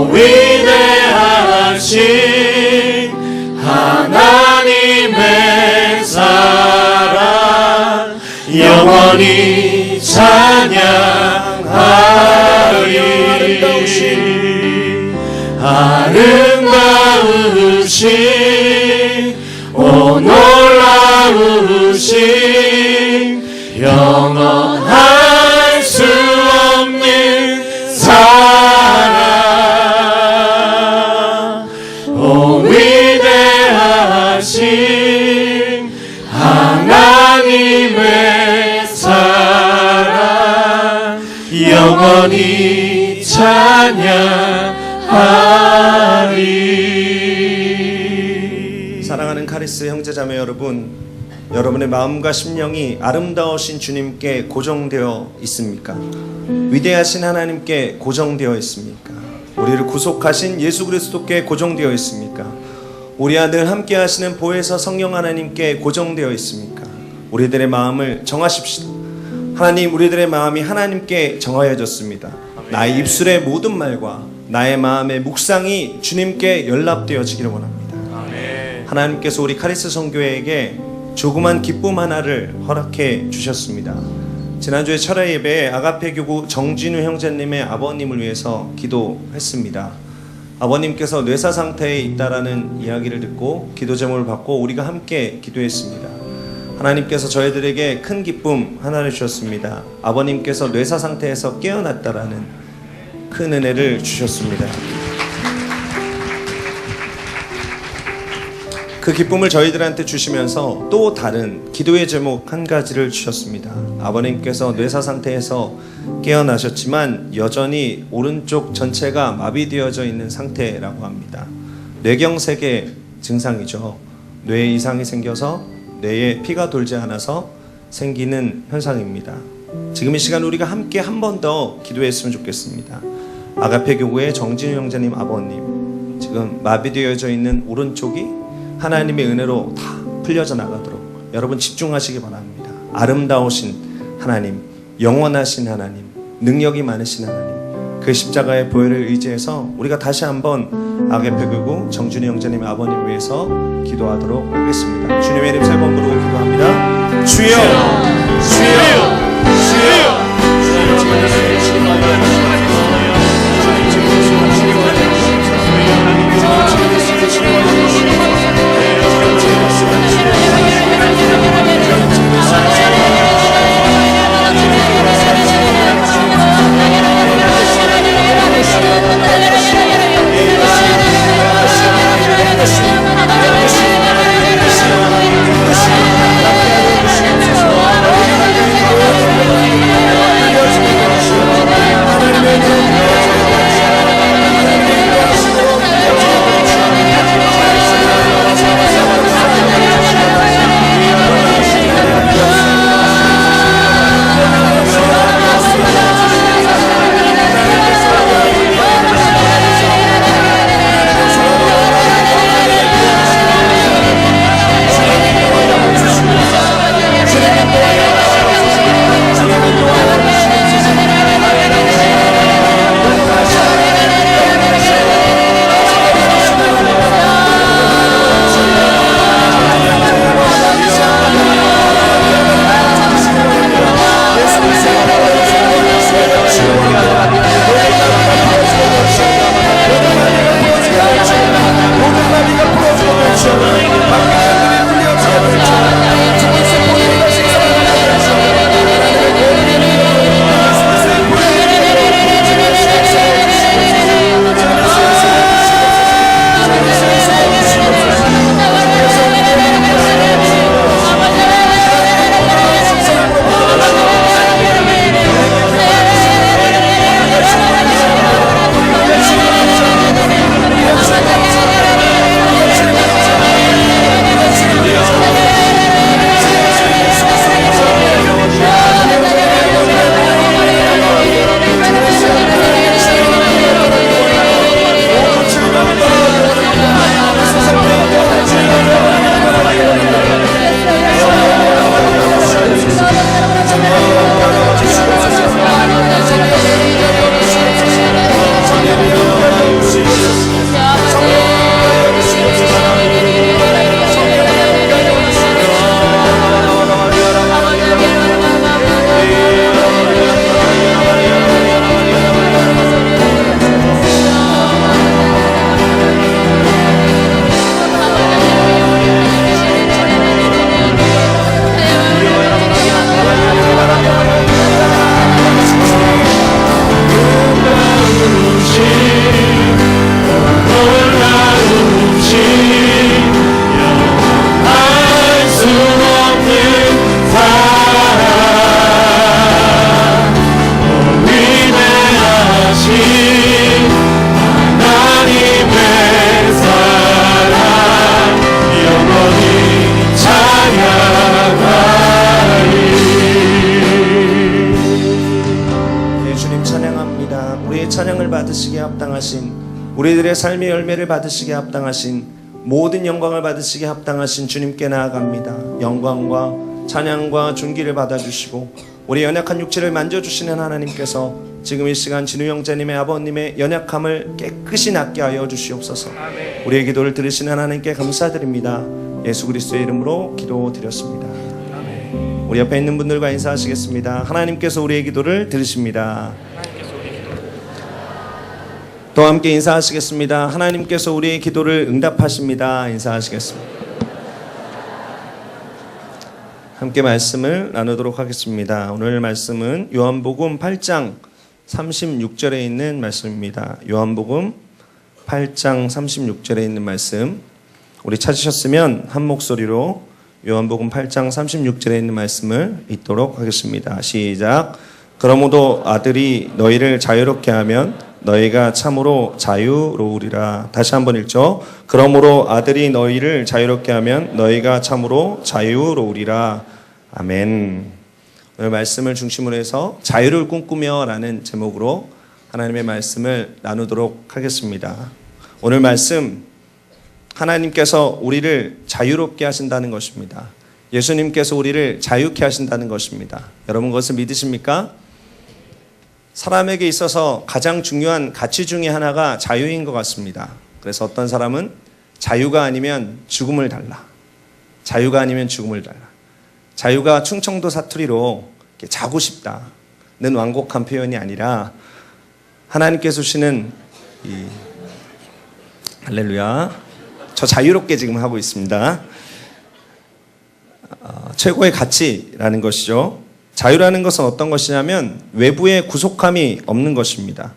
오 위대하신 하나님의 사랑 영원히 찬양하리. 아름다우신 오 놀라우신 영원할 수 없는 사랑 오 위대하신 하나님의 사랑 영원히 찬양하리. 사랑하는 카리스 형제자매 여러분, 여러분의 마음과 심령이 아름다우신 주님께 고정되어 있습니까? 위대하신 하나님께 고정되어 있습니까? 우리를 구속하신 예수 그리스도께 고정되어 있습니까? 우리와 늘 함께 하시는 보혜사 성령 하나님께 고정되어 있습니까? 우리들의 마음을 정하십시다. 하나님, 우리들의 마음이 하나님께 정하여졌습니다. 나의 입술의 모든 말과 나의 마음의 묵상이 주님께 연락되어지기를 원합니다. 하나님께서 우리 카리스 선교회에게 조그만 기쁨 하나를 허락해 주셨습니다. 지난주에 철야 예배에 아가페 교구 정진우 형제님의 아버님을 위해서 기도했습니다. 아버님께서 뇌사 상태에 있다라는 이야기를 듣고 기도 제목을 받고 우리가 함께 기도했습니다. 하나님께서 저희들에게 큰 기쁨 하나를 주셨습니다. 아버님께서 뇌사 상태에서 깨어났다라는 큰 은혜를 주셨습니다. 그 기쁨을 저희들한테 주시면서 또 다른 기도의 제목 한 가지를 주셨습니다. 아버님께서 뇌사 상태에서 깨어나셨지만 여전히 오른쪽 전체가 마비되어져 있는 상태라고 합니다. 뇌경색의 증상이죠. 뇌에 이상이 생겨서 뇌에 피가 돌지 않아서 생기는 현상입니다. 지금 이 시간 우리가 함께 한 번 더 기도했으면 좋겠습니다. 아가페 교구의 정진우 형제님 아버님, 지금 마비되어져 있는 오른쪽이 하나님의 은혜로 다 풀려져 나가도록 여러분 집중하시기 바랍니다. 아름다우신 하나님, 영원하신 하나님, 능력이 많으신 하나님, 그 십자가의 보혈을 의지해서 우리가 다시 한번 아가페 교구 정준희 형제님 아버님 위해서 기도하도록 하겠습니다. 주님의 이름 세 번 부르고 기도합니다. 주여, 주여, 주여. 하나님의 합당하신, 우리들의 삶의 열매를 받으시기에 합당하신, 모든 영광을 받으시기에 합당하신 주님께 나아갑니다. 영광과 찬양과 존귀를 받아주시고 우리 연약한 육체를 만져주시는 하나님께서 지금 이 시간 진우 형제님의 아버님의 연약함을 깨끗이 낫게 하여 주시옵소서. 우리의 기도를 들으시는 하나님께 감사드립니다. 예수 그리스도의 이름으로 기도드렸습니다. 우리 옆에 있는 분들과 인사하시겠습니다. 하나님께서 우리의 기도를 들으십니다. 또 함께 인사하시겠습니다. 하나님께서 우리의 기도를 응답하십니다. 인사하시겠습니다. 함께 말씀을 나누도록 하겠습니다. 오늘 말씀은 요한복음 8장 36절에 있는 말씀입니다. 요한복음 8장 36절에 있는 말씀, 우리 찾으셨으면 한 목소리로 요한복음 8장 36절에 있는 말씀을 읽도록 하겠습니다. 시작. 그러므로 아들이 너희를 자유롭게 하면 너희가 참으로 자유로우리라. 다시 한번 읽죠. 그러므로 아들이 너희를 자유롭게 하면 너희가 참으로 자유로우리라. 아멘. 오늘 말씀을 중심으로 해서 자유를 꿈꾸며 라는 제목으로 하나님의 말씀을 나누도록 하겠습니다. 오늘 말씀, 하나님께서 우리를 자유롭게 하신다는 것입니다. 예수님께서 우리를 자유케 하신다는 것입니다. 여러분 그것을 믿으십니까? 사람에게 있어서 가장 중요한 가치 중에 하나가 자유인 것 같습니다. 그래서 어떤 사람은 자유가 아니면 죽음을 달라. 자유가 아니면 죽음을 달라. 자유가 충청도 사투리로 자고 싶다는 완곡한 표현이 아니라 하나님께서 주시는 할렐루야. 저 자유롭게 지금 하고 있습니다. 최고의 가치라는 것이죠. 자유라는 것은 어떤 것이냐면 외부의 구속함이 없는 것입니다.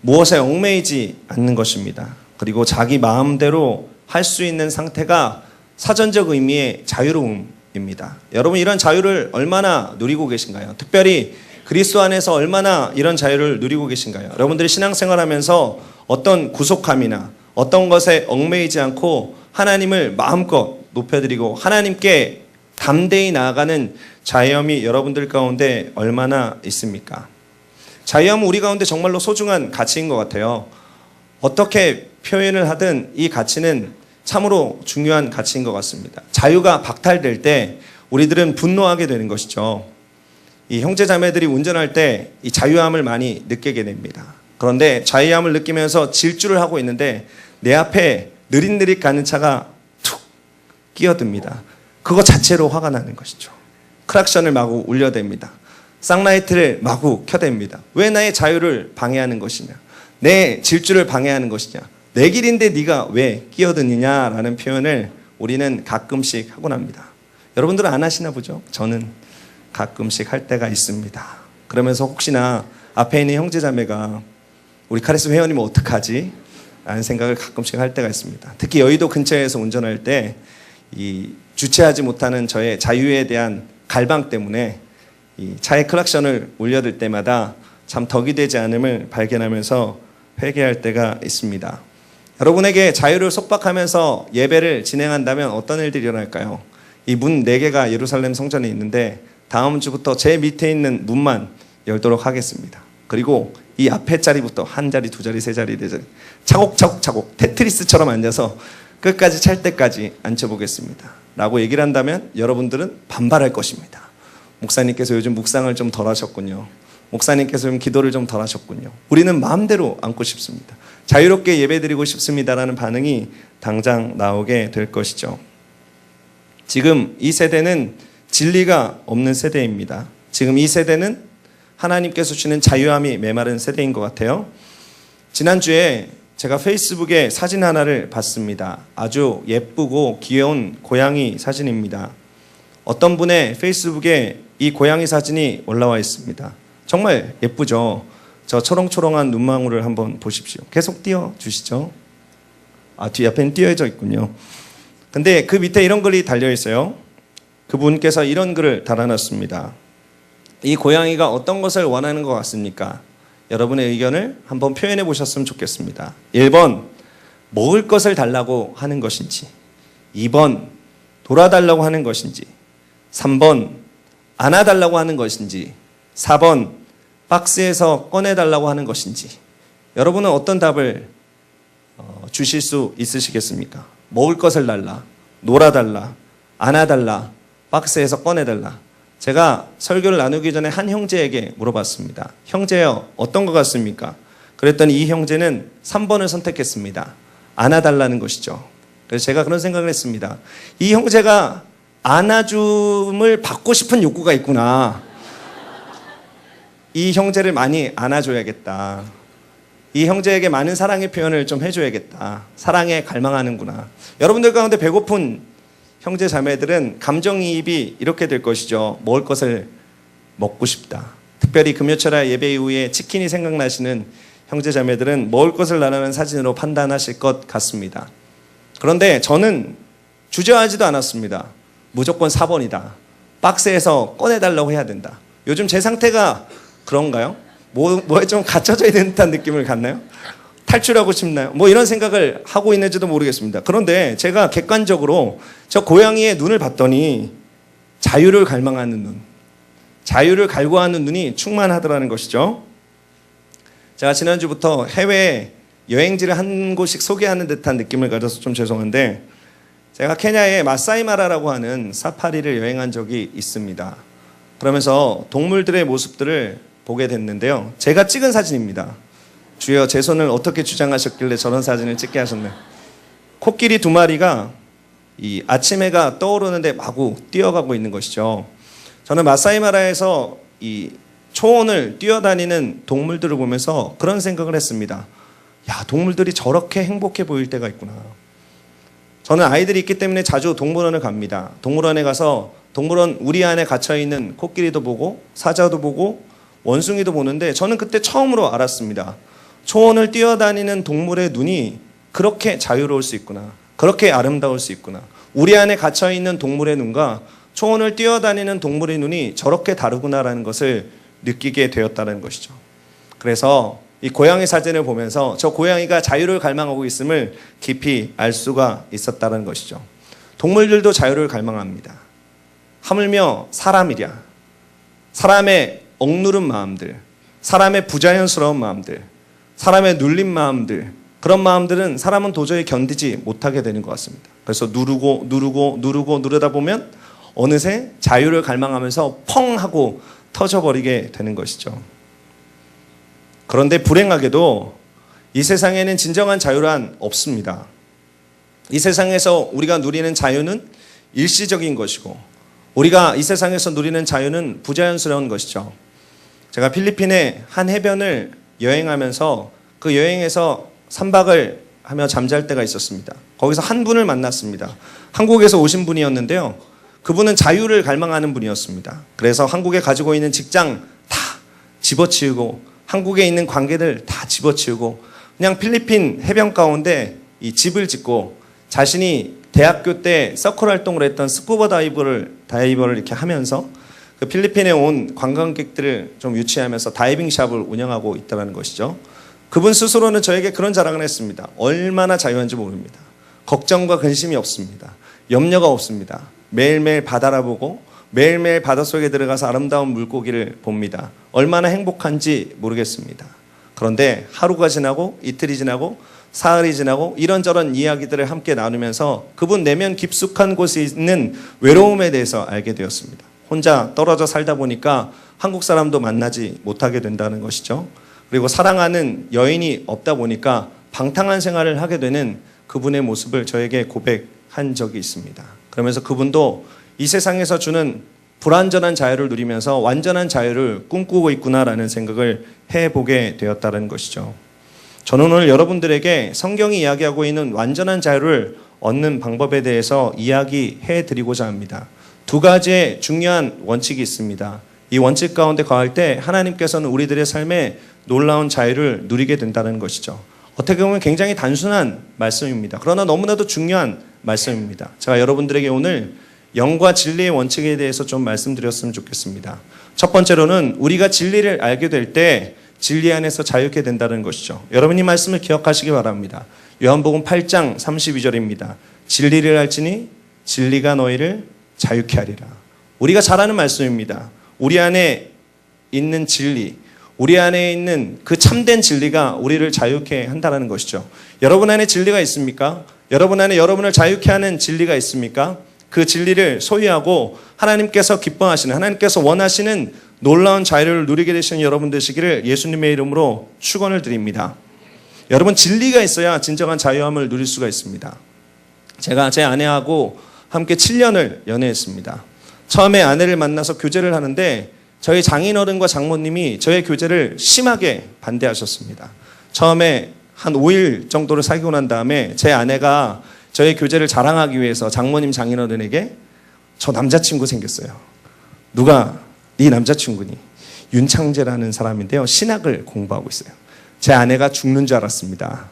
무엇에 얽매이지 않는 것입니다. 그리고 자기 마음대로 할 수 있는 상태가 사전적 의미의 자유로움입니다. 여러분 이런 자유를 얼마나 누리고 계신가요? 특별히 그리스도 안에서 얼마나 이런 자유를 누리고 계신가요? 여러분들이 신앙생활하면서 어떤 구속함이나 어떤 것에 얽매이지 않고 하나님을 마음껏 높여드리고 하나님께 담대히 나아가는 자유함이 여러분들 가운데 얼마나 있습니까? 자유함은 우리 가운데 정말로 소중한 가치인 것 같아요. 어떻게 표현을 하든 이 가치는 참으로 중요한 가치인 것 같습니다. 자유가 박탈될 때 우리들은 분노하게 되는 것이죠. 이 형제자매들이 운전할 때 이 자유함을 많이 느끼게 됩니다. 그런데 자유함을 느끼면서 질주를 하고 있는데 내 앞에 느릿느릿 가는 차가 툭 끼어듭니다. 그거 자체로 화가 나는 것이죠. 크락션을 마구 울려댑니다. 쌍라이트를 마구 켜댑니다. 왜 나의 자유를 방해하는 것이냐? 내 질주를 방해하는 것이냐? 내 길인데 네가 왜 끼어드느냐라는 표현을 우리는 가끔씩 하곤 합니다. 여러분들은 안 하시나 보죠? 저는 가끔씩 할 때가 있습니다. 그러면서 혹시나 앞에 있는 형제자매가 우리 카리스 회원이면 어떡하지? 라는 생각을 가끔씩 할 때가 있습니다. 특히 여의도 근처에서 운전할 때 이 주체하지 못하는 저의 자유에 대한 갈망 때문에 이 차의 클락션을 울려댈 때마다 참 덕이 되지 않음을 발견하면서 회개할 때가 있습니다. 여러분에게 자유를 속박하면서 예배를 진행한다면 어떤 일들이 일어날까요? 이 문 4개가 예루살렘 성전에 있는데 다음 주부터 제 밑에 있는 문만 열도록 하겠습니다. 그리고 이 앞에 자리부터 한 자리, 두 자리, 세 자리, 네 자리 차곡차곡 테트리스처럼 앉아서 끝까지 찰 때까지 앉혀보겠습니다. 라고 얘기를 한다면 여러분들은 반발할 것입니다. 목사님께서 요즘 묵상을 좀 덜 하셨군요. 목사님께서 요즘 기도를 좀 덜 하셨군요. 우리는 마음대로 앉고 싶습니다. 자유롭게 예배드리고 싶습니다라는 반응이 당장 나오게 될 것이죠. 지금 이 세대는 진리가 없는 세대입니다. 지금 이 세대는 하나님께서 주시는 자유함이 메마른 세대인 것 같아요. 지난주에 제가 페이스북에 사진 하나를 봤습니다. 아주 예쁘고 귀여운 고양이 사진입니다. 어떤 분의 페이스북에 이 고양이 사진이 올라와 있습니다. 정말 예쁘죠? 저 초롱초롱한 눈망울을 한번 보십시오. 계속 띄워주시죠. 뒤 앞에는 띄어져 있군요. 근데 그 밑에 이런 글이 달려 있어요. 그분께서 이런 글을 달아놨습니다. 이 고양이가 어떤 것을 원하는 것 같습니까? 여러분의 의견을 한번 표현해 보셨으면 좋겠습니다. 1번, 먹을 것을 달라고 하는 것인지, 2번, 돌아달라고 하는 것인지, 3번, 안아달라고 하는 것인지, 4번, 박스에서 꺼내달라고 하는 것인지. 여러분은 어떤 답을 주실 수 있으시겠습니까? 먹을 것을 달라, 놀아달라, 안아달라, 박스에서 꺼내달라. 제가 설교를 나누기 전에 한 형제에게 물어봤습니다. 형제요, 어떤 것 같습니까? 그랬더니 이 형제는 3번을 선택했습니다. 안아달라는 것이죠. 그래서 제가 그런 생각을 했습니다. 이 형제가 안아줌을 받고 싶은 욕구가 있구나. 이 형제를 많이 안아줘야겠다. 이 형제에게 많은 사랑의 표현을 좀 해줘야겠다. 사랑에 갈망하는구나. 여러분들 가운데 배고픈 형제 자매들은 감정이입이 이렇게 될 것이죠. 먹을 것을 먹고 싶다. 특별히 금요철야 예배 이후에 치킨이 생각나시는 형제 자매들은 먹을 것을 나누는 사진으로 판단하실 것 같습니다. 그런데 저는 주저하지도 않았습니다. 무조건 4번이다. 박스에서 꺼내달라고 해야 된다. 요즘 제 상태가 그런가요? 뭐에 좀 갇혀져 있는 듯한 느낌을 갖나요? 탈출하고 싶나요? 뭐 이런 생각을 하고 있는지도 모르겠습니다. 그런데 제가 객관적으로 저 고양이의 눈을 봤더니 자유를 갈망하는 눈, 자유를 갈구하는 눈이 충만하더라는 것이죠. 제가 지난주부터 해외 여행지를 한 곳씩 소개하는 듯한 느낌을 가져서 좀 죄송한데, 제가 케냐의 마사이마라라고 하는 사파리를 여행한 적이 있습니다. 그러면서 동물들의 모습들을 보게 됐는데요. 제가 찍은 사진입니다. 주여, 제 손을 어떻게 주장하셨길래 저런 사진을 찍게 하셨나요? 코끼리 2마리가 이 아침 해가 떠오르는데 마구 뛰어가고 있는 것이죠. 저는 마사이마라에서 이 초원을 뛰어다니는 동물들을 보면서 그런 생각을 했습니다. 야, 동물들이 저렇게 행복해 보일 때가 있구나. 저는 아이들이 있기 때문에 자주 동물원을 갑니다. 동물원에 가서 동물원 우리 안에 갇혀있는 코끼리도 보고 사자도 보고 원숭이도 보는데, 저는 그때 처음으로 알았습니다. 초원을 뛰어다니는 동물의 눈이 그렇게 자유로울 수 있구나. 그렇게 아름다울 수 있구나. 우리 안에 갇혀있는 동물의 눈과 초원을 뛰어다니는 동물의 눈이 저렇게 다르구나라는 것을 느끼게 되었다는 것이죠. 그래서 이 고양이 사진을 보면서 저 고양이가 자유를 갈망하고 있음을 깊이 알 수가 있었다는 것이죠. 동물들도 자유를 갈망합니다. 하물며 사람이랴. 사람의 억누른 마음들, 사람의 부자연스러운 마음들, 사람의 눌린 마음들, 그런 마음들은 사람은 도저히 견디지 못하게 되는 것 같습니다. 그래서 누르다 보면 어느새 자유를 갈망하면서 펑 하고 터져버리게 되는 것이죠. 그런데 불행하게도 이 세상에는 진정한 자유란 없습니다. 이 세상에서 우리가 누리는 자유는 일시적인 것이고, 우리가 이 세상에서 누리는 자유는 부자연스러운 것이죠. 제가 필리핀의 한 해변을 여행하면서 그 여행에서 3박을 하며 잠잘 때가 있었습니다. 거기서 한 분을 만났습니다. 한국에서 오신 분이었는데요. 그분은 자유를 갈망하는 분이었습니다. 그래서 한국에 가지고 있는 직장 다 집어치우고, 한국에 있는 관계들 다 집어치우고, 그냥 필리핀 해변 가운데 이 집을 짓고, 자신이 대학교 때 서클 활동을 했던 스쿠버 다이버를 이렇게 하면서 그 필리핀에 온 관광객들을 좀 유치하면서 다이빙 샵을 운영하고 있다는 것이죠. 그분 스스로는 저에게 그런 자랑을 했습니다. 얼마나 자유한지 모릅니다. 걱정과 근심이 없습니다. 염려가 없습니다. 매일매일 바다를 보고 매일매일 바닷속에 들어가서 아름다운 물고기를 봅니다. 얼마나 행복한지 모르겠습니다. 그런데 하루가 지나고 이틀이 지나고 사흘이 지나고 이런저런 이야기들을 함께 나누면서 그분 내면 깊숙한 곳에 있는 외로움에 대해서 알게 되었습니다. 혼자 떨어져 살다 보니까 한국 사람도 만나지 못하게 된다는 것이죠. 그리고 사랑하는 여인이 없다 보니까 방탕한 생활을 하게 되는 그분의 모습을 저에게 고백한 적이 있습니다. 그러면서 그분도 이 세상에서 주는 불완전한 자유를 누리면서 완전한 자유를 꿈꾸고 있구나라는 생각을 해보게 되었다는 것이죠. 저는 오늘 여러분들에게 성경이 이야기하고 있는 완전한 자유를 얻는 방법에 대해서 이야기해 드리고자 합니다. 2가지의 중요한 원칙이 있습니다. 이 원칙 가운데 거할 때 하나님께서는 우리들의 삶에 놀라운 자유를 누리게 된다는 것이죠. 어떻게 보면 굉장히 단순한 말씀입니다. 그러나 너무나도 중요한 말씀입니다. 제가 여러분들에게 오늘 영과 진리의 원칙에 대해서 좀 말씀드렸으면 좋겠습니다. 첫 번째로는 우리가 진리를 알게 될 때 진리 안에서 자유케 된다는 것이죠. 여러분 이 말씀을 기억하시기 바랍니다. 요한복음 8장 32절입니다. 진리를 알지니 진리가 너희를 자유케 하리라. 우리가 잘 아는 말씀입니다. 우리 안에 있는 진리, 우리 안에 있는 그 참된 진리가 우리를 자유케 한다는 것이죠. 여러분 안에 진리가 있습니까? 여러분 안에 여러분을 자유케 하는 진리가 있습니까? 그 진리를 소유하고 하나님께서 기뻐하시는, 하나님께서 원하시는 놀라운 자유를 누리게 되시는 여러분 되시기를 예수님의 이름으로 축원을 드립니다. 여러분, 진리가 있어야 진정한 자유함을 누릴 수가 있습니다. 제가 제 아내하고 함께 7년을 연애했습니다. 처음에 아내를 만나서 교제를 하는데 저희 장인어른과 장모님이 저의 교제를 심하게 반대하셨습니다. 처음에 한 5일 정도를 사귀고 난 다음에 제 아내가 저의 교제를 자랑하기 위해서 장모님 장인어른에게 저 남자친구 생겼어요. 누가? 네 남자친구니? 윤창재라는 사람인데요. 신학을 공부하고 있어요. 제 아내가 죽는 줄 알았습니다.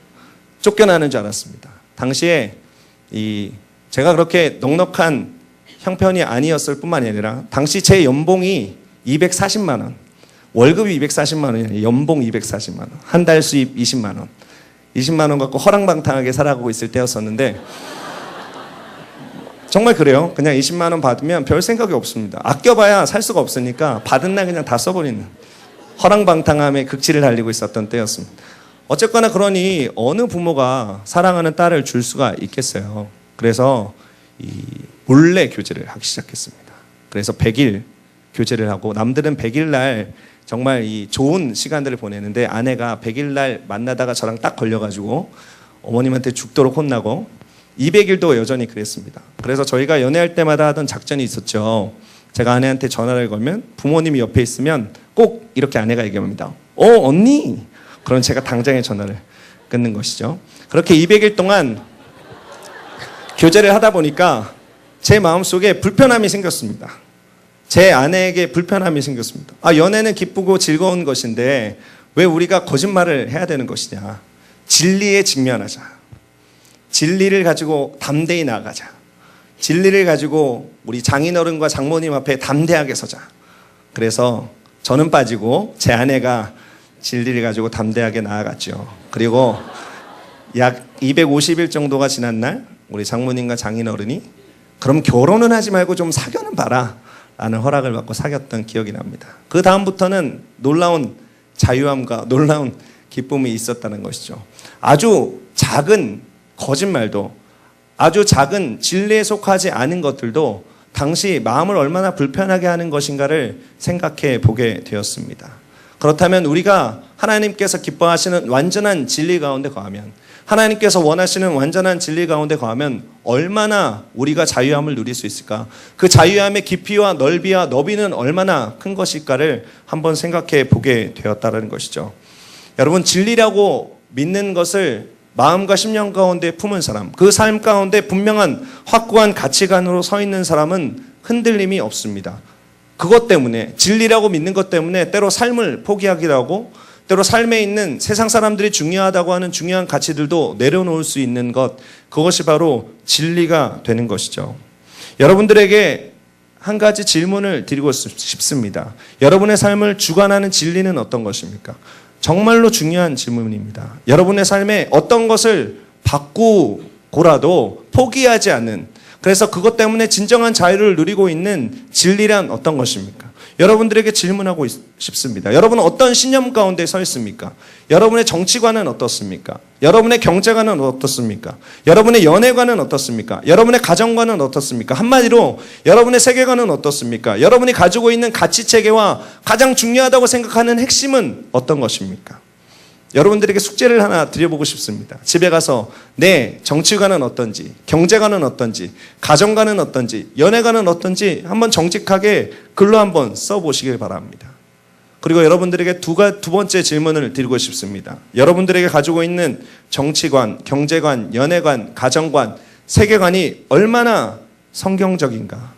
쫓겨나는 줄 알았습니다. 당시에 제가 그렇게 넉넉한 형편이 아니었을 뿐만이 아니라 당시 제 연봉이 240만 원, 월급이 240만 원이 아니라 연봉 240만 원, 한 달 수입 20만 원, 20만 원 갖고 허랑방탕하게 살아가고 있을 때였었는데 정말 그래요. 그냥 20만 원 받으면 별 생각이 없습니다. 아껴봐야 살 수가 없으니까 받은 날 그냥 다 써버리는 허랑방탕함에 극치를 달리고 있었던 때였습니다. 어쨌거나 그러니 어느 부모가 사랑하는 딸을 줄 수가 있겠어요. 그래서 몰래 교제를 하기 시작했습니다. 그래서 100일 교제를 하고 남들은 100일 날 정말 좋은 시간들을 보내는데 아내가 100일 날 만나다가 저랑 딱 걸려가지고 어머님한테 죽도록 혼나고 200일도 여전히 그랬습니다. 그래서 저희가 연애할 때마다 하던 작전이 있었죠. 제가 아내한테 전화를 걸면 부모님이 옆에 있으면 꼭 이렇게 아내가 얘기합니다. 언니! 그럼 제가 당장에 전화를 끊는 것이죠. 그렇게 200일 동안 교제를 하다 보니까 제 마음속에 불편함이 생겼습니다. 제 아내에게 불편함이 생겼습니다. 연애는 기쁘고 즐거운 것인데 왜 우리가 거짓말을 해야 되는 것이냐. 진리에 직면하자. 진리를 가지고 담대히 나아가자. 진리를 가지고 우리 장인어른과 장모님 앞에 담대하게 서자. 그래서 저는 빠지고 제 아내가 진리를 가지고 담대하게 나아갔죠. 그리고 약 250일 정도가 지난 날 우리 장모님과 장인어른이 그럼 결혼은 하지 말고 좀 사귀는 봐라 라는 허락을 받고 사귀었던 기억이 납니다. 그 다음부터는 놀라운 자유함과 놀라운 기쁨이 있었다는 것이죠. 아주 작은 거짓말도, 아주 작은 진리에 속하지 않은 것들도 당시 마음을 얼마나 불편하게 하는 것인가를 생각해 보게 되었습니다. 그렇다면 우리가 하나님께서 기뻐하시는 완전한 진리 가운데 거하면, 하나님께서 원하시는 완전한 진리 가운데 거하면 얼마나 우리가 자유함을 누릴 수 있을까? 그 자유함의 깊이와 넓이와 너비는 얼마나 큰 것일까를 한번 생각해 보게 되었다는 것이죠. 여러분, 진리라고 믿는 것을 마음과 심령 가운데 품은 사람, 그 삶 가운데 분명한 확고한 가치관으로 서 있는 사람은 흔들림이 없습니다. 그것 때문에, 진리라고 믿는 것 때문에 때로 삶을 포기하기도 하고 때로 삶에 있는 세상 사람들이 중요하다고 하는 중요한 가치들도 내려놓을 수 있는 것, 그것이 바로 진리가 되는 것이죠. 여러분들에게 한 가지 질문을 드리고 싶습니다. 여러분의 삶을 주관하는 진리는 어떤 것입니까? 정말로 중요한 질문입니다. 여러분의 삶에 어떤 것을 바꾸고라도 포기하지 않는, 그래서 그것 때문에 진정한 자유를 누리고 있는 진리란 어떤 것입니까? 여러분들에게 질문하고 싶습니다. 여러분은 어떤 신념 가운데 서 있습니까? 여러분의 정치관은 어떻습니까? 여러분의 경제관은 어떻습니까? 여러분의 연애관은 어떻습니까? 여러분의 가정관은 어떻습니까? 한마디로 여러분의 세계관은 어떻습니까? 여러분이 가지고 있는 가치체계와 가장 중요하다고 생각하는 핵심은 어떤 것입니까? 여러분들에게 숙제를 하나 드려보고 싶습니다. 집에 가서 내 정치관은 어떤지, 경제관은 어떤지, 가정관은 어떤지, 연애관은 어떤지 한번 정직하게 글로 한번 써보시길 바랍니다. 그리고 여러분들에게 두 번째 질문을 드리고 싶습니다. 여러분들에게 가지고 있는 정치관, 경제관, 연애관, 가정관, 세계관이 얼마나 성경적인가?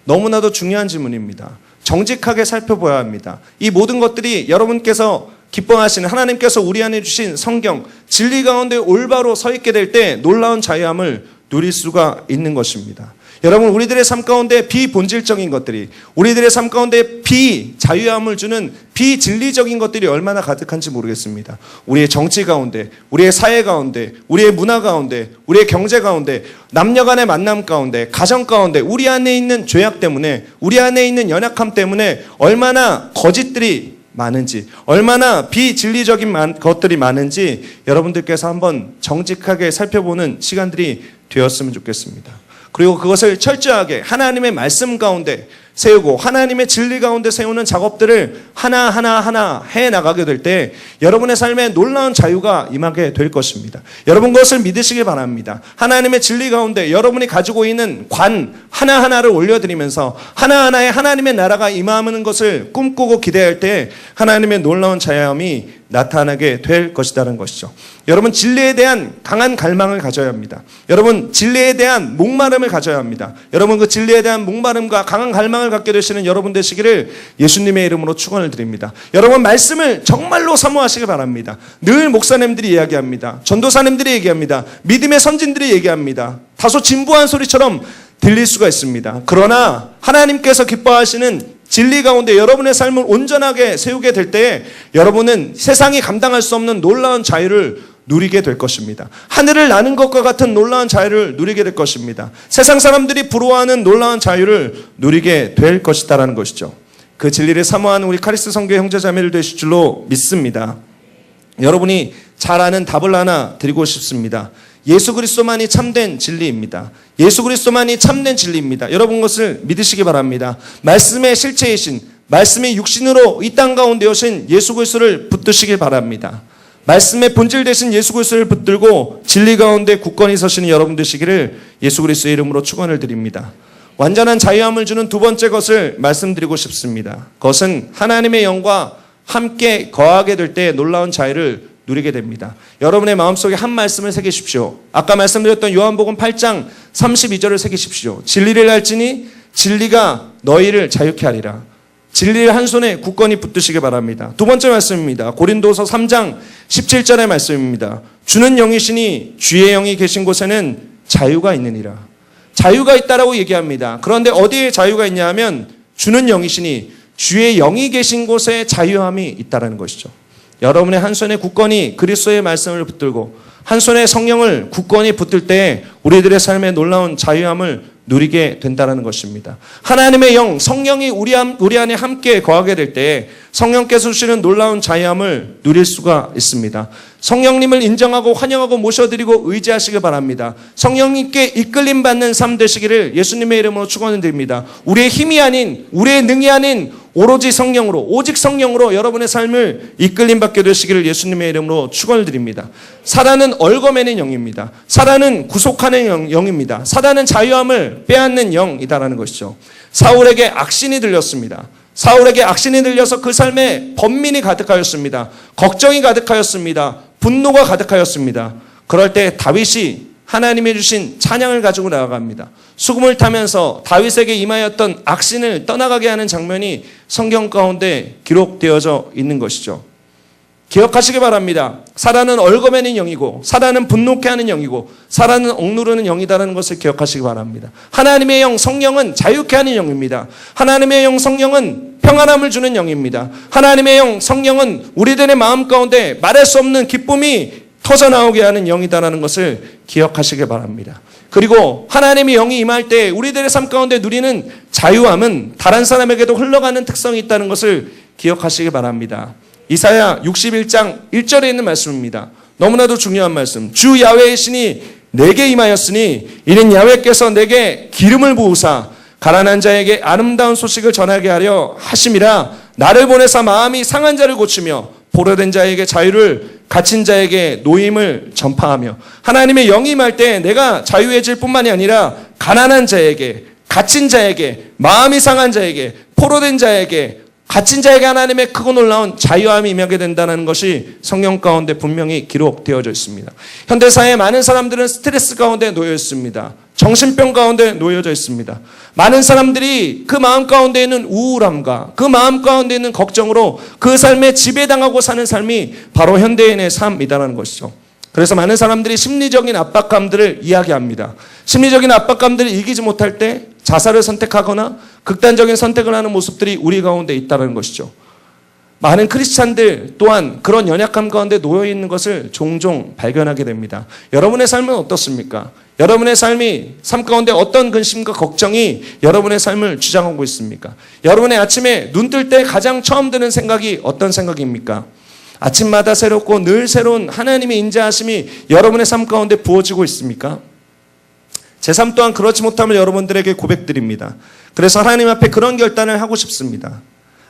너무나도 중요한 질문입니다. 정직하게 살펴봐야 합니다. 이 모든 것들이 여러분께서 기뻐하시는 하나님께서 우리 안에 주신 성경, 진리 가운데 올바로 서 있게 될 때 놀라운 자유함을 누릴 수가 있는 것입니다. 여러분, 우리들의 삶 가운데 비본질적인 것들이, 우리들의 삶 가운데 비자유함을 주는 비진리적인 것들이 얼마나 가득한지 모르겠습니다. 우리의 정치 가운데, 우리의 사회 가운데, 우리의 문화 가운데, 우리의 경제 가운데, 남녀 간의 만남 가운데, 가정 가운데, 우리 안에 있는 죄악 때문에, 우리 안에 있는 연약함 때문에 얼마나 거짓들이 많은지, 얼마나 비진리적인 것들이 많은지 여러분들께서 한번 정직하게 살펴보는 시간들이 되었으면 좋겠습니다. 그리고 그것을 철저하게 하나님의 말씀 가운데 세우고 하나님의 진리 가운데 세우는 작업들을 하나하나 해나가게 될 때 여러분의 삶에 놀라운 자유가 임하게 될 것입니다. 여러분 그것을 믿으시기 바랍니다. 하나님의 진리 가운데 여러분이 가지고 있는 관 하나하나를 올려드리면서 하나하나의 하나님의 나라가 임하는 것을 꿈꾸고 기대할 때 하나님의 놀라운 자유함이 나타나게 될 것이라는 것이죠. 여러분 진리에 대한 강한 갈망을 가져야 합니다. 여러분 진리에 대한 목마름을 가져야 합니다. 여러분 그 진리에 대한 목마름과 강한 갈망을 갖게 되시는 여러분 되시기를 예수님의 이름으로 축원을 드립니다. 여러분 말씀을 정말로 사모하시기 바랍니다. 늘 목사님들이 이야기합니다. 전도사님들이 얘기합니다. 믿음의 선진들이 얘기합니다. 다소 진부한 소리처럼 들릴 수가 있습니다. 그러나 하나님께서 기뻐하시는 진리 가운데 여러분의 삶을 온전하게 세우게 될 때 여러분은 세상이 감당할 수 없는 놀라운 자유를 누리게 될 것입니다. 하늘을 나는 것과 같은 놀라운 자유를 누리게 될 것입니다. 세상 사람들이 부러워하는 놀라운 자유를 누리게 될 것이다라는 것이죠. 그 진리를 사모하는 우리 카리스 성교의 형제자매를 되실 줄로 믿습니다. 여러분이 잘 아는 답을 하나 드리고 싶습니다. 예수 그리스도만이 참된 진리입니다. 예수 그리스도만이 참된 진리입니다. 여러분 것을 믿으시기 바랍니다. 말씀의 실체이신, 말씀이 육신으로 이 땅 가운데 오신 예수 그리스도를 붙드시기 바랍니다. 말씀의 본질 되신 예수 그리스도를 붙들고 진리 가운데 굳건히 서시는 여러분 되시기를 예수 그리스도의 이름으로 축원을 드립니다. 완전한 자유함을 주는 두 번째 것을 말씀드리고 싶습니다. 그것은 하나님의 영과 함께 거하게 될 때 놀라운 자유를 누리게 됩니다. 여러분의 마음속에 한 말씀을 새기십시오. 아까 말씀드렸던 요한복음 8장 32절을 새기십시오. 진리를 알지니 진리가 너희를 자유케 하리라. 진리를 한 손에 굳건히 붙드시기 바랍니다. 두 번째 말씀입니다. 고린도서 3장 17절의 말씀입니다. 주는 영이시니 주의 영이 계신 곳에는 자유가 있느니라. 자유가 있다라고 얘기합니다. 그런데 어디에 자유가 있냐 하면 주는 영이시니 주의 영이 계신 곳에 자유함이 있다라는 것이죠. 여러분의 한 손에 굳건히 그리스도의 말씀을 붙들고 한 손에 성령을 굳건히 붙들 때 우리들의 삶에 놀라운 자유함을 누리게 된다는 것입니다. 하나님의 영, 성령이 우리 안에 함께 거하게 될 때 성령께서 주시는 놀라운 자유함을 누릴 수가 있습니다. 성령님을 인정하고 환영하고 모셔드리고 의지하시기 바랍니다. 성령님께 이끌림 받는 삶 되시기를 예수님의 이름으로 축원을 드립니다. 우리의 힘이 아닌, 우리의 능이 아닌 오로지 성령으로, 오직 성령으로 여러분의 삶을 이끌림 받게 되시기를 예수님의 이름으로 축원을 드립니다. 사단은 얽어매는 영입니다. 사단은 구속하는 영입니다. 사단은 자유함을 빼앗는 영이다라는 것이죠. 사울에게 악신이 들렸습니다. 사울에게 악신이 들려서 그 삶에 번민이 가득하였습니다. 걱정이 가득하였습니다. 분노가 가득하였습니다. 그럴 때 다윗이 하나님이 주신 찬양을 가지고 나아갑니다. 수금을 타면서 다윗에게 임하였던 악신을 떠나가게 하는 장면이 성경 가운데 기록되어져 있는 것이죠. 기억하시기 바랍니다. 사단은 얽어매는 영이고 사단은 분노케 하는 영이고 사단은 억누르는 영이다라는 것을 기억하시기 바랍니다. 하나님의 영 성령은 자유케 하는 영입니다. 하나님의 영 성령은 평안함을 주는 영입니다. 하나님의 영 성령은 우리들의 마음 가운데 말할 수 없는 기쁨이 터져나오게 하는 영이다라는 것을 기억하시기 바랍니다. 그리고 하나님의 영이 임할 때 우리들의 삶 가운데 누리는 자유함은 다른 사람에게도 흘러가는 특성이 있다는 것을 기억하시기 바랍니다. 이사야 61장 1절에 있는 말씀입니다. 너무나도 중요한 말씀. 주 야훼의 신이 내게 임하였으니 이는 야훼께서 내게 기름을 부으사 가난한 자에게 아름다운 소식을 전하게 하려 하심이라. 나를 보내사 마음이 상한 자를 고치며 포로된 자에게 자유를, 갇힌 자에게 노임을 전파하며. 하나님의 영이 임할 때 내가 자유해질 뿐만이 아니라 가난한 자에게, 갇힌 자에게, 마음이 상한 자에게, 포로된 자에게, 갇힌 자에게 하나님의 크고 놀라운 자유함이 임하게 된다는 것이 성경 가운데 분명히 기록되어져 있습니다. 현대사회의 많은 사람들은 스트레스 가운데 놓여 있습니다. 정신병 가운데 놓여져 있습니다. 많은 사람들이 그 마음 가운데 있는 우울함과 그 마음 가운데 있는 걱정으로 그 삶에 지배당하고 사는 삶이 바로 현대인의 삶이다라는 것이죠. 그래서 많은 사람들이 심리적인 압박감들을 이야기합니다. 심리적인 압박감들을 이기지 못할 때 자살을 선택하거나 극단적인 선택을 하는 모습들이 우리 가운데 있다는 것이죠. 많은 크리스찬들 또한 그런 연약함 가운데 놓여 있는 것을 종종 발견하게 됩니다. 여러분의 삶은 어떻습니까? 여러분의 삶 가운데 어떤 근심과 걱정이 여러분의 삶을 주장하고 있습니까? 여러분의 아침에 눈 뜰 때 가장 처음 드는 생각이 어떤 생각입니까? 아침마다 새롭고 늘 새로운 하나님의 인자하심이 여러분의 삶 가운데 부어지고 있습니까? 제 삶 또한 그렇지 못함을 여러분들에게 고백드립니다. 그래서 하나님 앞에 그런 결단을 하고 싶습니다.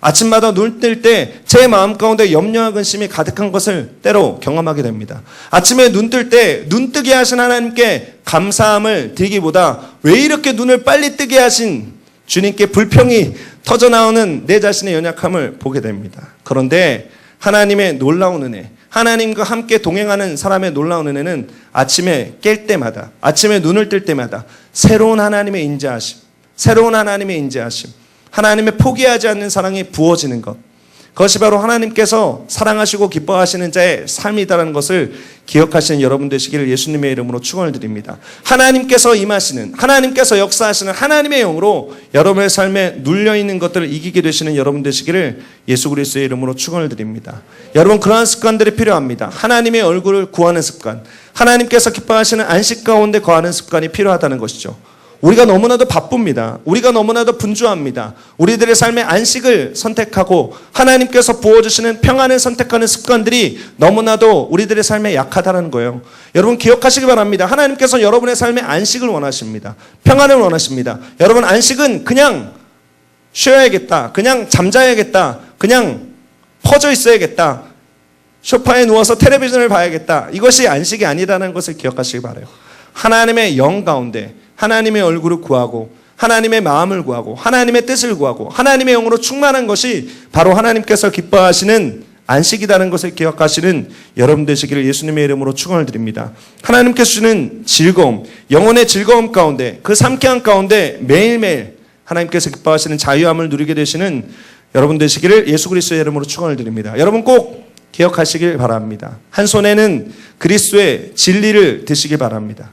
아침마다 눈 뜰 때 제 마음 가운데 염려와 근심이 가득한 것을 때로 경험하게 됩니다. 아침에 눈 뜰 때 눈 뜨게 하신 하나님께 감사함을 드리기보다 왜 이렇게 눈을 빨리 뜨게 하신 주님께 불평이 터져나오는 내 자신의 연약함을 보게 됩니다. 그런데 하나님의 놀라운 은혜, 하나님과 함께 동행하는 사람의 놀라운 은혜는 아침에 깰 때마다, 아침에 눈을 뜰 때마다 새로운 하나님의 인자하심, 새로운 하나님의 인자하심, 하나님의 포기하지 않는 사랑이 부어지는 것, 그것이 바로 하나님께서 사랑하시고 기뻐하시는 자의 삶이다라는 것을 기억하시는 여러분 되시기를 예수님의 이름으로 축원을 드립니다. 하나님께서 임하시는, 하나님께서 역사하시는 하나님의 영으로 여러분의 삶에 눌려있는 것들을 이기게 되시는 여러분 되시기를 예수 그리스도의 이름으로 축원을 드립니다. 여러분, 그러한 습관들이 필요합니다. 하나님의 얼굴을 구하는 습관, 하나님께서 기뻐하시는 안식 가운데 거하는 습관이 필요하다는 것이죠. 우리가 너무나도 바쁩니다. 우리가 너무나도 분주합니다. 우리들의 삶의 안식을 선택하고 하나님께서 부어주시는 평안을 선택하는 습관들이 너무나도 우리들의 삶에 약하다는 거예요. 여러분 기억하시기 바랍니다. 하나님께서 여러분의 삶의 안식을 원하십니다. 평안을 원하십니다. 여러분, 안식은 그냥 쉬어야겠다, 그냥 잠자야겠다, 그냥 퍼져 있어야겠다, 소파에 누워서 텔레비전을 봐야겠다, 이것이 안식이 아니라는 것을 기억하시기 바라요. 하나님의 영 가운데 하나님의 얼굴을 구하고 하나님의 마음을 구하고 하나님의 뜻을 구하고 하나님의 영으로 충만한 것이 바로 하나님께서 기뻐하시는 안식이라는 것을 기억하시는 여러분 되시기를 예수님의 이름으로 축원을 드립니다. 하나님께서 주시는 즐거움, 영혼의 즐거움 가운데, 그 상쾌한 가운데 매일매일 하나님께서 기뻐하시는 자유함을 누리게 되시는 여러분 되시기를 예수 그리스도의 이름으로 축원을 드립니다. 여러분 꼭 기억하시길 바랍니다. 한 손에는 그리스도의 진리를 드시기 바랍니다.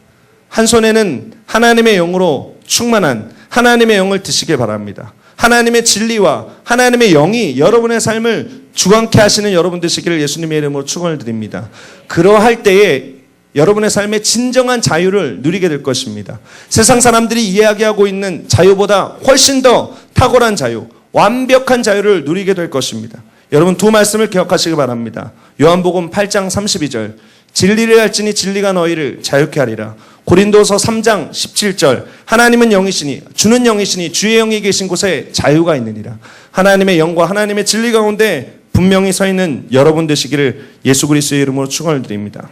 한 손에는 하나님의 영으로 충만한 하나님의 영을 드시길 바랍니다. 하나님의 진리와 하나님의 영이 여러분의 삶을 주관케 하시는 여러분 되시기를 예수님의 이름으로 축원을 드립니다. 그러할 때에 여러분의 삶의 진정한 자유를 누리게 될 것입니다. 세상 사람들이 이야기하고 있는 자유보다 훨씬 더 탁월한 자유, 완벽한 자유를 누리게 될 것입니다. 여러분, 두 말씀을 기억하시기 바랍니다. 요한복음 8장 32절, 진리를 알지니 진리가 너희를 자유케 하리라. 고린도서 3장 17절, 하나님은 영이시니 주는 영이시니 주의 영이 계신 곳에 자유가 있느니라. 하나님의 영과 하나님의 진리 가운데 분명히 서 있는 여러분 되시기를 예수 그리스도의 이름으로 축원을 드립니다.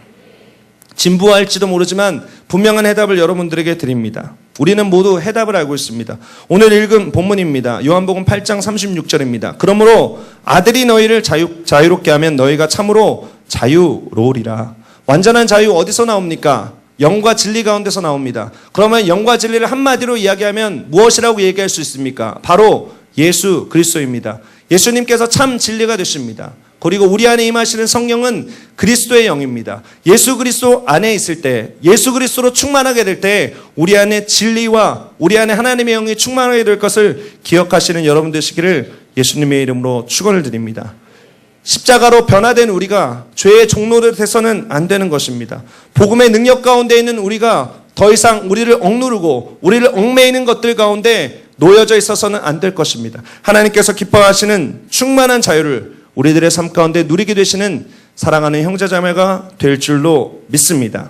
진부할지도 모르지만 분명한 해답을 여러분들에게 드립니다. 우리는 모두 해답을 알고 있습니다. 오늘 읽은 본문입니다. 요한복음 8장 36절입니다. 그러므로 아들이 너희를 자유롭게 하면 너희가 참으로 자유로우리라. 완전한 자유 어디서 나옵니까? 영과 진리 가운데서 나옵니다. 그러면 영과 진리를 한마디로 이야기하면 무엇이라고 얘기할 수 있습니까? 바로 예수 그리스도입니다. 예수님께서 참 진리가 되십니다. 그리고 우리 안에 임하시는 성령은 그리스도의 영입니다. 예수 그리스도 안에 있을 때, 예수 그리스도로 충만하게 될 때 우리 안에 진리와 우리 안에 하나님의 영이 충만하게 될 것을 기억하시는 여러분 되시기를 예수님의 이름으로 축원을 드립니다. 십자가로 변화된 우리가 죄의 종로를 돼서는 안 되는 것입니다. 복음의 능력 가운데 있는 우리가 더 이상 우리를 억누르고 우리를 얽매이는 것들 가운데 놓여져 있어서는 안 될 것입니다. 하나님께서 기뻐하시는 충만한 자유를 우리들의 삶 가운데 누리게 되시는 사랑하는 형제자매가 될 줄로 믿습니다.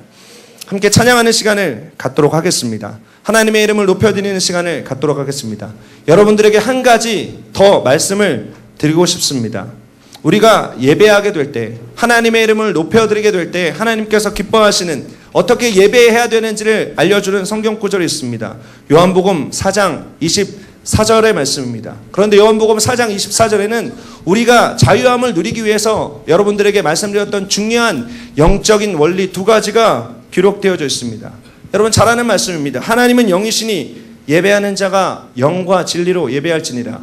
함께 찬양하는 시간을 갖도록 하겠습니다. 하나님의 이름을 높여드리는 시간을 갖도록 하겠습니다. 여러분들에게 한 가지 더 말씀을 드리고 싶습니다. 우리가 예배하게 될 때, 하나님의 이름을 높여드리게 될 때 하나님께서 기뻐하시는 어떻게 예배해야 되는지를 알려주는 성경 구절이 있습니다. 요한복음 4장 24절의 말씀입니다. 그런데 요한복음 4장 24절에는 우리가 자유함을 누리기 위해서 여러분들에게 말씀드렸던 중요한 영적인 원리 두 가지가 기록되어져 있습니다. 여러분 잘 아는 말씀입니다. 하나님은 영이시니 예배하는 자가 영과 진리로 예배할지니라.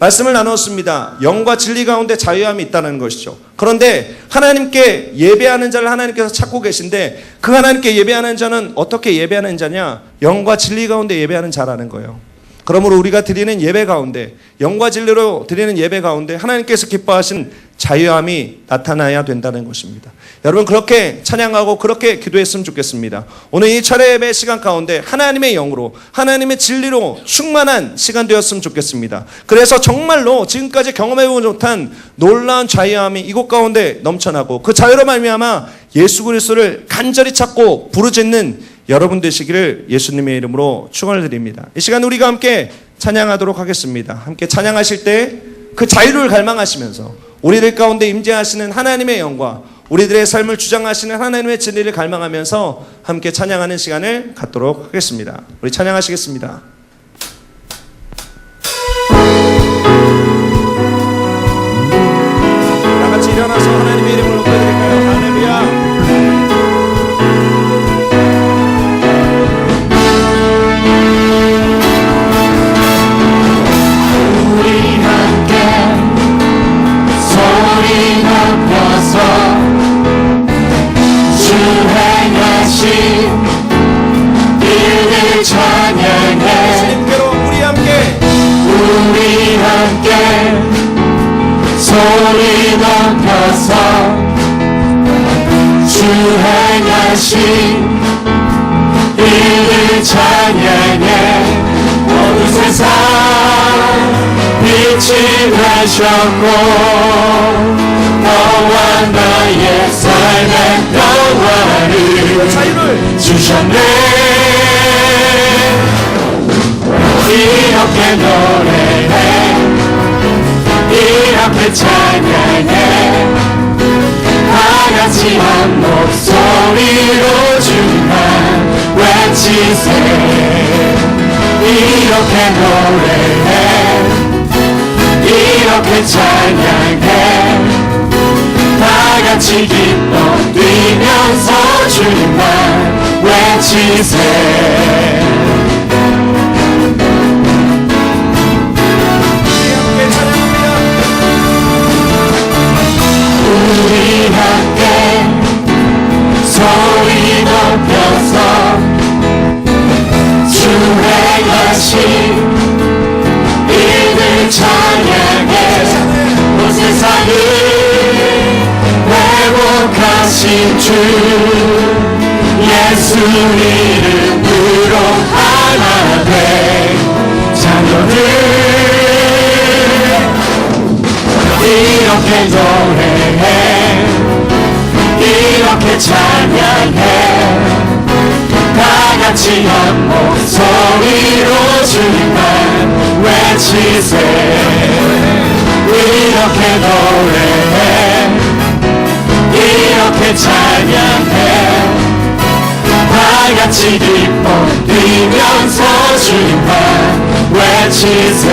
말씀을 나누었습니다. 영과 진리 가운데 자유함이 있다는 것이죠. 그런데 하나님께 예배하는 자를 하나님께서 찾고 계신데 그 하나님께 예배하는 자는 어떻게 예배하는 자냐? 영과 진리 가운데 예배하는 자라는 거예요. 그러므로 우리가 드리는 예배 가운데, 영과 진리로 드리는 예배 가운데 하나님께서 기뻐하신 자유함이 나타나야 된다는 것입니다. 여러분, 그렇게 찬양하고 그렇게 기도했으면 좋겠습니다. 오늘 이 철회 예배 시간 가운데 하나님의 영으로, 하나님의 진리로 충만한 시간 되었으면 좋겠습니다. 그래서 정말로 지금까지 경험해보지 못한 놀라운 자유함이 이곳 가운데 넘쳐나고, 그 자유로 말미암아 예수 그리스도를 간절히 찾고 부르짖는 여러분 되시기를 예수님의 이름으로 축원을 드립니다. 이 시간 우리가 함께 찬양하도록 하겠습니다. 함께 찬양하실 때 그 자유를 갈망하시면서 우리들 가운데 임재하시는 하나님의 영과 우리들의 삶을 주장하시는 하나님의 진리를 갈망하면서 함께 찬양하는 시간을 갖도록 하겠습니다. 우리 찬양하시겠습니다. 다 같이 일어나서 하나님의 이름을 높여드릴까요? 할렐루야. 소리 높여서 주 행하신 일을 찬양해. 온 세상 빛이 되셨고 너와 나의 삶의 평화를 주셨네. 이렇게 노래해, 이렇게 찬양해. 다같이 한 목소리로 주만 외치세. 이렇게 노래해, 이렇게 찬양해. 다같이 기뻐 뛰면서 주만 외치세. 우리 함께 소리 높여서 주 행하신 일을 찬양해. 온 세상을 회복하신 주 예수 이름으로 하나 된 자녀들 이렇게 노래해, 이렇게 찬양해. 다같이 한 목소리로 주님만 외치세. 이렇게 노래해, 이렇게 찬양해. 다같이 기뻐 뛰면서 주님만 외치세.